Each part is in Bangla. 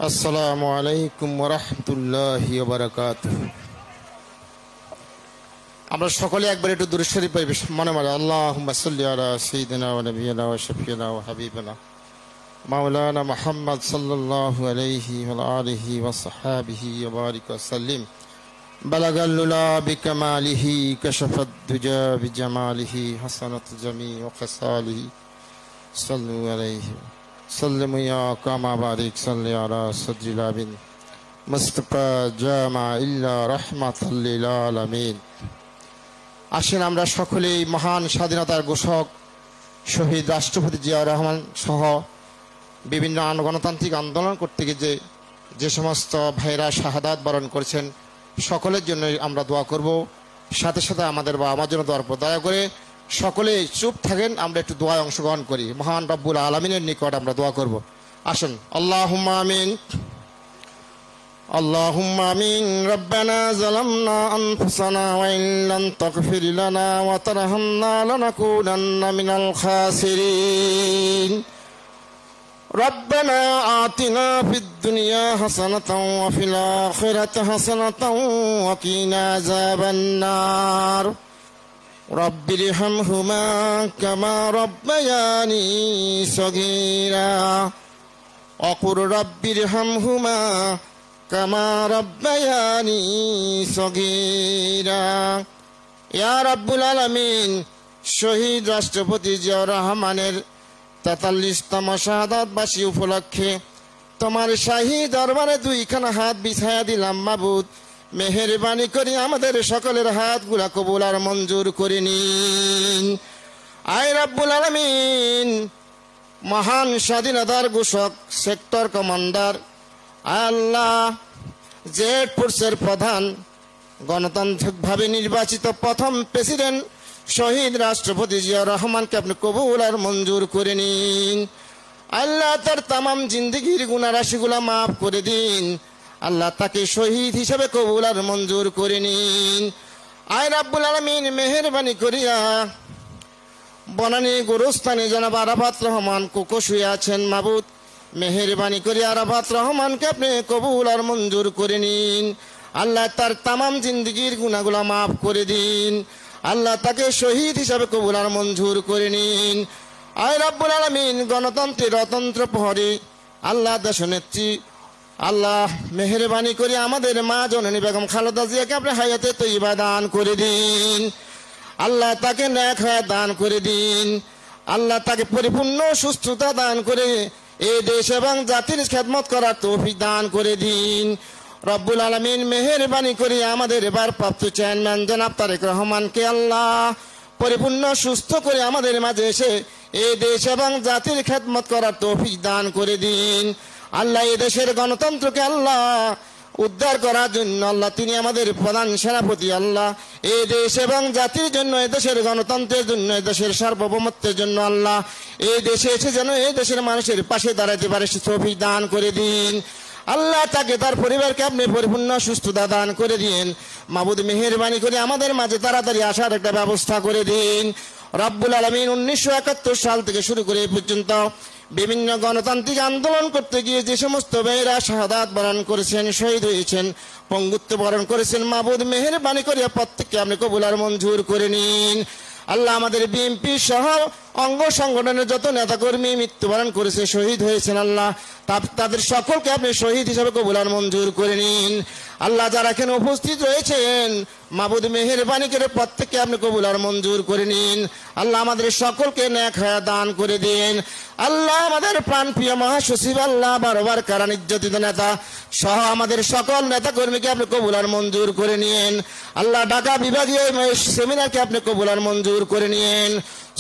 আসসালামু আলাইকুম ওয়া রাহমাতুল্লাহি ওয়া বারাকাতুহু। আমরা সকলে একবার একটু দুরূদ শরীফ পড়ি মনে মনে। আল্লাহুম্মা সাল্লি আলা সাইয়্যিদিনা ওয়া নাবিয়িনা ওয়া শাফিয়িনা ওয়া হাবিবিনা মাওলানা মুহাম্মদ সাল্লাল্লাহু আলাইহি ওয়া আলিহি ওয়া সাহবিহি ওয়া বারিক ওয়া সাল্লিম। বালাগাল উলা বিকামালিহি কাশাফাদ দুজা বিজামালিহি হাসানাত জামিউ খিসালিহি সাল্লু আলাইহি সাল্লামু ইয়া কামা বারিক সাল্লি আলা সাদরিল আমিন মুস্তাফা জামা ইল্লা রাহমাতাল লিল আলামিন। আসেন আমরা সকলেই মহান স্বাধীনতার ঘোষক শহীদ রাষ্ট্রপতি জিয়াউর রহমান সহ বিভিন্ন গণতান্ত্রিক আন্দোলন করতে গিয়ে যে সমস্ত ভাইরা শাহাদাত বরণ করেছেন সকলের জন্য আমরা দোয়া করব। সাথে সাথে আমাদের বা আমার জন্য দোয়ার পর দয়া করে সকলে চুপ থাকেন, আমরা একটু দোয়ায় অংশগ্রহণ করি। মহান রব্বুল আলামিনের নিকট আমরা দোয়া করব। আসুন। আল্লাহুম্মা আমিন। আল্লাহুম্মা আমিন। রব্বানা যালামনা আনফুসানা ওয়া ইন লাম তাগফির লানা ওয়া তারহামনা লানাকুনান্না মিনাল খাসিরিন। রব্বানা আতিনা ফিদ দুনিয়া হাসানাতাও ওয়া ফিল আখিরাতি হাসানাতাও ওয়া কিনা আযাবান নার। রব্বিরহামহুমা কামা রব্বায়ানি সগীরা। অকুর রব্বিরহামহুমা কামা রব্বায়ানি সগীরা। ইয়া রাব্বুল আলামিন, শহীদ রাষ্ট্রপতি জিয়াউর রহমানের ৪৩তম শাহাদাতবার্ষিকী উপলক্ষে তোমার শাহী দরবারে দুইখানা হাত বিছায়া দিলাম। মাবুদ, মেহেরবানি করে আমাদের সকলের হাতগুলা কবুল আর মঞ্জুর করে নিন। আয় রাব্বুল আলামিন, মহান স্বাধীনতার ঘোষক সেক্টর কমান্ডার আল্লাহ, জেড ফোর্সের প্রধান, গণতান্ত্রিকভাবে নির্বাচিত প্রথম প্রেসিডেন্ট শহীদ রাষ্ট্রপতি জিয়াউর রহমানকে আপনি কবুল আর মঞ্জুর করে নিন। আল্লাহ, তার তামাম জিন্দগির গুনাহ রাশিগুলা মাফ করে দিন। আল্লাহ, তাকে শহীদ হিসেবে কবুল আর মঞ্জুর করে নিন। আয় রাব্বুল আলামিন, মেহেরবানি করিয়া বনানী গোরস্থানে জনাব আরাফাত রহমান কোকো শুয়ে আছেন। মাবুদ, মেহেরবানি করিয়া আরাফাত রহমানকে আপনি কবুল আর মঞ্জুর করে নিন। আল্লাহ, তার তামাম জিন্দগির গুনাহগুলা মাফ করে দিন। আল্লাহ, তাকে শহীদ হিসাবে কবুল আর মঞ্জুর করে নিন। আয় রাব্বুল আলামিন, গণতন্ত্রের অতন্ত্র প্রহরী আল্লাহ দেশনেত্রী আল্লাহ, মেহেরবানি করে আমাদের মা জননী বেগম খালেদা জিয়াকে আপনি হায়াতে তৈয়বা দান করে দিন। আল্লাহ, তাকে নেক হায়াত দান করে দিন। আল্লাহ, তাকে পরিপূর্ণ সুস্থতা দান করে এই দেশ এবং জাতির খেদমত করার তৌফিক দান করে দিন। রব্বুল আলামিন, মেহেরবানি করে আমাদের ভারপ্রাপ্ত চেয়ারম্যান জনাব তারেক রহমানকে আল্লাহ পরিপূর্ণ সুস্থ করে আমাদের মাঝে এসে এই দেশ এবং জাতির খেদমত করার তৌফিক দান করে দিন। আল্লাহ, এই দেশের গণতন্ত্রকে আল্লাহ উদ্ধার করার জন্য আল্লাহ তিনি আমাদের প্রধান সেনাপতি। আল্লাহ, এই দেশ এবং জাতির জন্য, এই দেশের গণতন্ত্রের জন্য, এই দেশের সার্বভৌমত্বের জন্য আল্লাহ এই দেশে এসে যেন এই দেশের মানুষের পাশে দাঁড়াতে পারে সে তৌফিক দান করে দিন। আল্লাহ, তাকে তার পরিবারকে আপনি পরিপূর্ণ সুস্থতা দান করে দিন। মাবুদ, মেহেরবানি করে আমাদের মাঝে তাড়াতাড়ি আসার একটা ব্যবস্থা করে দিন। রব্বুল আলামিন, ১৯৭১ সাল থেকে শুরু করে এই পর্যন্ত বিভিন্ন গণতান্ত্রিক আন্দোলন করতে গিয়ে যে সমস্ত ভাইরা শাহাদাত বরণ করেছেন, শহীদ হয়েছেন, পঙ্গুত্ব বরণ করেছেন, মাবুদ মেহেরবানি করে প্রত্যেককে আপনি কবুল আর মঞ্জুর করে নিন। আল্লাহ, আমাদের বিএনপি সহ অঙ্গ সংগঠনের যত নেতাকর্মী মৃত্যুবরণ করেছে, শহীদ হয়েছেন, আল্লাহ তাদের সকলকে আপনি শহীদ হিসাবে কবুল আর মঞ্জুর করে নিন। আল্লাহ, যারা এখানে উপস্থিত রয়েছেন মাবুদ মেহেরবানি করে প্রত্যেককে আপনি কবুল আর মঞ্জুর করে নিন। আল্লাহ, আমাদের সকলকে নেক হায়াত দান করে দিন। আল্লাহ, আমাদের প্রাণপ্রিয় মহাসচিব আল্লাহ বারবার কারা নির্যাতিত নেতা সহ আমাদের সকল নেতা কর্মীকে আপনি কবুল আর মঞ্জুর করে নিন। আল্লাহ, ঢাকা বিভাগীয় সেমিনারকে আপনি কবুল আর মঞ্জুর করে নিন।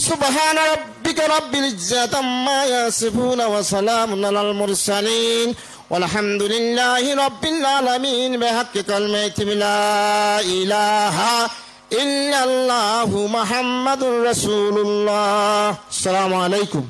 সুবহান রাব্বিকা রাব্বিল ইজ্জাতি আম্মা ইয়াসিফুন ওয়া সালামুন আলাল মুরসালিন ওয়ালহামদুলিল্লাহি রাব্বিল আলামিন বিহাক্কি কালিমাতি লা ইলাহা ইল্লাল্লাহু মুহাম্মাদুর রাসূলুল্লাহ। আসসালামু আলাইকুম।